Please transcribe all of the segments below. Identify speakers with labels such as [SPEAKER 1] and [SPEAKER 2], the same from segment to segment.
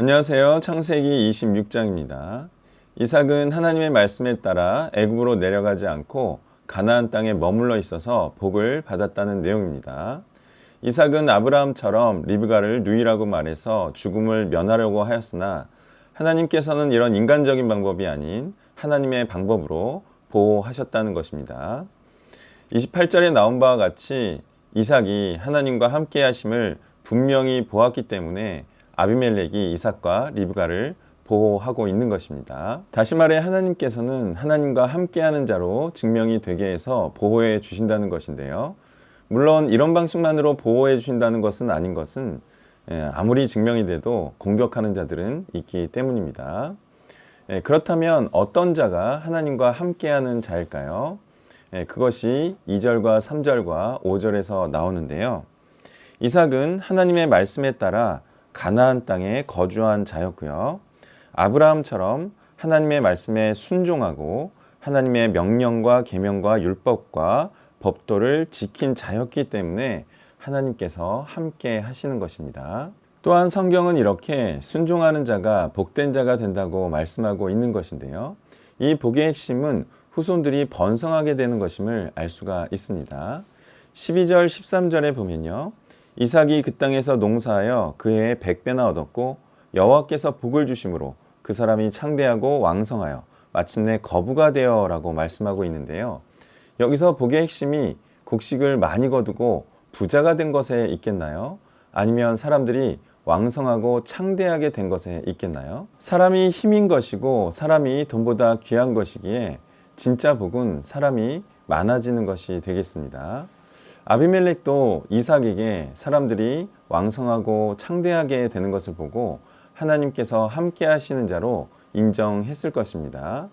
[SPEAKER 1] 안녕하세요. 창세기 26장입니다. 이삭은 하나님의 말씀에 따라 애굽으로 내려가지 않고 가나안 땅에 머물러 있어서 복을 받았다는 내용입니다. 이삭은 아브라함처럼 리브가를 누이라고 말해서 죽음을 면하려고 하였으나 하나님께서는 이런 인간적인 방법이 아닌 하나님의 방법으로 보호하셨다는 것입니다. 28절에 나온 바와 같이 이삭이 하나님과 함께 하심을 분명히 보았기 때문에 아비멜렉이 이삭과 리브가를 보호하고 있는 것입니다. 다시 말해 하나님께서는 하나님과 함께하는 자로 증명이 되게 해서 보호해 주신다는 것인데요. 물론 이런 방식만으로 보호해 주신다는 것은 아닌 것은 아무리 증명이 돼도 공격하는 자들은 있기 때문입니다. 그렇다면 어떤 자가 하나님과 함께하는 자일까요? 그것이 2절과 3절과 5절에서 나오는데요. 이삭은 하나님의 말씀에 따라 가나안 땅에 거주한 자였고요. 아브라함처럼 하나님의 말씀에 순종하고 하나님의 명령과 계명과 율법과 법도를 지킨 자였기 때문에 하나님께서 함께 하시는 것입니다. 또한 성경은 이렇게 순종하는 자가 복된 자가 된다고 말씀하고 있는 것인데요. 이 복의 핵심은 후손들이 번성하게 되는 것임을 알 수가 있습니다. 12절 13절에 보면요. 이삭이 그 땅에서 농사하여 그 해에 100배나 얻었고 여호와께서 복을 주심으로 그 사람이 창대하고 왕성하여 마침내 거부가 되어 라고 말씀하고 있는데요. 여기서 복의 핵심이 곡식을 많이 거두고 부자가 된 것에 있겠나요? 아니면 사람들이 왕성하고 창대하게 된 것에 있겠나요? 사람이 힘인 것이고 사람이 돈보다 귀한 것이기에 진짜 복은 사람이 많아지는 것이 되겠습니다. 아비멜렉도 이삭에게 사람들이 왕성하고 창대하게 되는 것을 보고 하나님께서 함께 하시는 자로 인정했을 것입니다.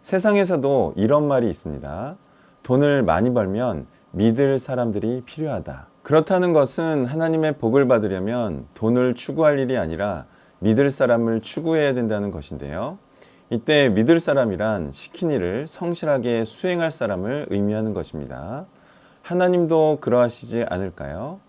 [SPEAKER 1] 세상에서도 이런 말이 있습니다. 돈을 많이 벌면 믿을 사람들이 필요하다. 그렇다는 것은 하나님의 복을 받으려면 돈을 추구할 일이 아니라 믿을 사람을 추구해야 된다는 것인데요. 이때 믿을 사람이란 시킨 일을 성실하게 수행할 사람을 의미하는 것입니다. 하나님도 그러하시지 않을까요?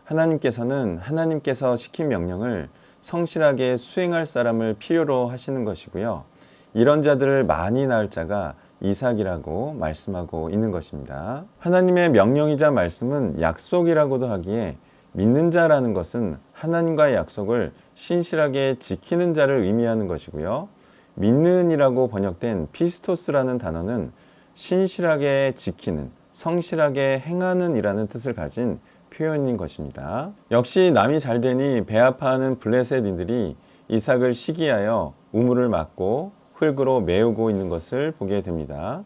[SPEAKER 1] 하나님께서는 하나님께서 시킨 명령을 성실하게 수행할 사람을 필요로 하시는 것이고요. 이런 자들을 많이 낳을 자가 이삭이라고 말씀하고 있는 것입니다. 하나님의 명령이자 말씀은 약속이라고도 하기에 믿는 자라는 것은 하나님과의 약속을 신실하게 지키는 자를 의미하는 것이고요. 믿는이라고 번역된 피스토스라는 단어는 신실하게 지키는, 성실하게 행하는 이라는 뜻을 가진 표현인 것입니다. 역시 남이 잘 되니 배 아파하는 블레셋인들이 이삭을 시기하여 우물을 막고 흙으로 메우고 있는 것을 보게 됩니다.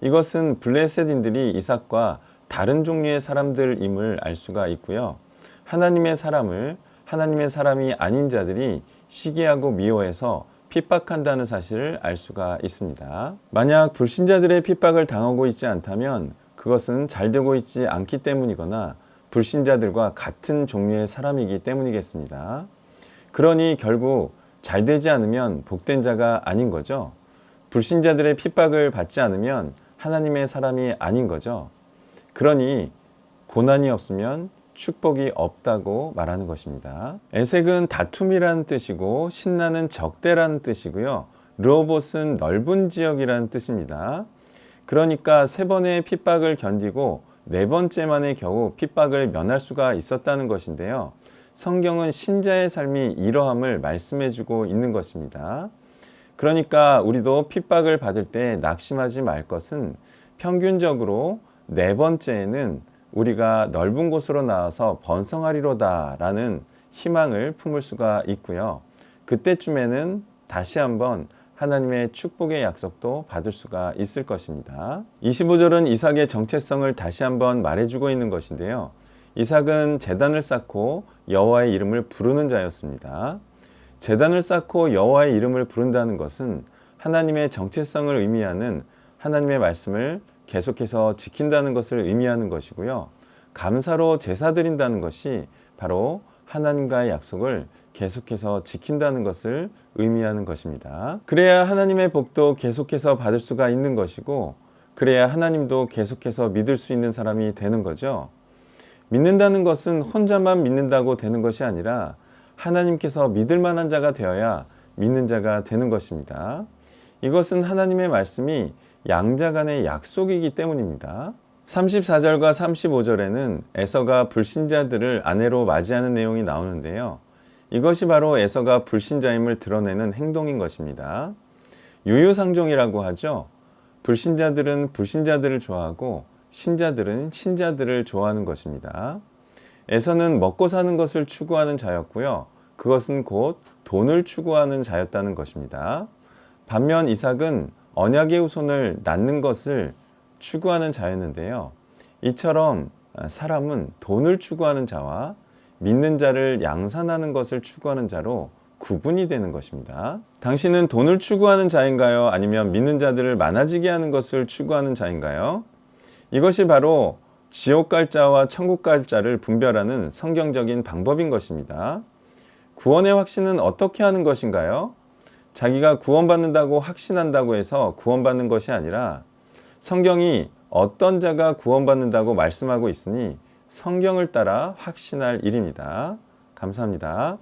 [SPEAKER 1] 이것은 블레셋인들이 이삭과 다른 종류의 사람들임을 알 수가 있고요. 하나님의 사람을 하나님의 사람이 아닌 자들이 시기하고 미워해서 핍박한다는 사실을 알 수가 있습니다. 만약 불신자들의 핍박을 당하고 있지 않다면 그것은 잘 되고 있지 않기 때문이거나 불신자들과 같은 종류의 사람이기 때문이겠습니다. 그러니 결국 잘 되지 않으면 복된 자가 아닌 거죠. 불신자들의 핍박을 받지 않으면 하나님의 사람이 아닌 거죠. 그러니 고난이 없으면 축복이 없다고 말하는 것입니다. 에색은 다툼이라는 뜻이고 신나는 적대라는 뜻이고요. 르호봇은 넓은 지역이라는 뜻입니다. 그러니까 3번의 핍박을 견디고 4번째만에 겨우 핍박을 면할 수가 있었다는 것인데요. 성경은 신자의 삶이 이러함을 말씀해주고 있는 것입니다. 그러니까 우리도 핍박을 받을 때 낙심하지 말 것은 평균적으로 4번째에는 우리가 넓은 곳으로 나와서 번성하리로다 라는 희망을 품을 수가 있고요. 그때쯤에는 다시 한번 하나님의 축복의 약속도 받을 수가 있을 것입니다. 25절은 이삭의 정체성을 다시 한번 말해주고 있는 것인데요. 이삭은 제단을 쌓고 여호와의 이름을 부르는 자였습니다. 제단을 쌓고 여호와의 이름을 부른다는 것은 하나님의 정체성을 의미하는 하나님의 말씀을 계속해서 지킨다는 것을 의미하는 것이고요. 감사로 제사 드린다는 것이 바로 하나님과의 약속을 계속해서 지킨다는 것을 의미하는 것입니다. 그래야 하나님의 복도 계속해서 받을 수가 있는 것이고, 그래야 하나님도 계속해서 믿을 수 있는 사람이 되는 거죠. 믿는다는 것은 혼자만 믿는다고 되는 것이 아니라 하나님께서 믿을 만한 자가 되어야 믿는 자가 되는 것입니다. 이것은 하나님의 말씀이 양자 간의 약속이기 때문입니다. 34절과 35절에는 에서가 불신자들을 아내로 맞이하는 내용이 나오는데요. 이것이 바로 에서가 불신자임을 드러내는 행동인 것입니다. 유유상종이라고 하죠. 불신자들은 불신자들을 좋아하고 신자들은 신자들을 좋아하는 것입니다. 에서는 먹고 사는 것을 추구하는 자였고요. 그것은 곧 돈을 추구하는 자였다는 것입니다. 반면 이삭은 언약의 후손을 낳는 것을 추구하는 자였는데요. 이처럼 사람은 돈을 추구하는 자와 믿는 자를 양산하는 것을 추구하는 자로 구분이 되는 것입니다. 당신은 돈을 추구하는 자인가요? 아니면 믿는 자들을 많아지게 하는 것을 추구하는 자인가요? 이것이 바로 지옥 갈 자와 천국 갈 자를 분별하는 성경적인 방법인 것입니다. 구원의 확신은 어떻게 하는 것인가요? 자기가 구원받는다고 확신한다고 해서 구원받는 것이 아니라 성경이 어떤 자가 구원받는다고 말씀하고 있으니 성경을 따라 확신할 일입니다. 감사합니다.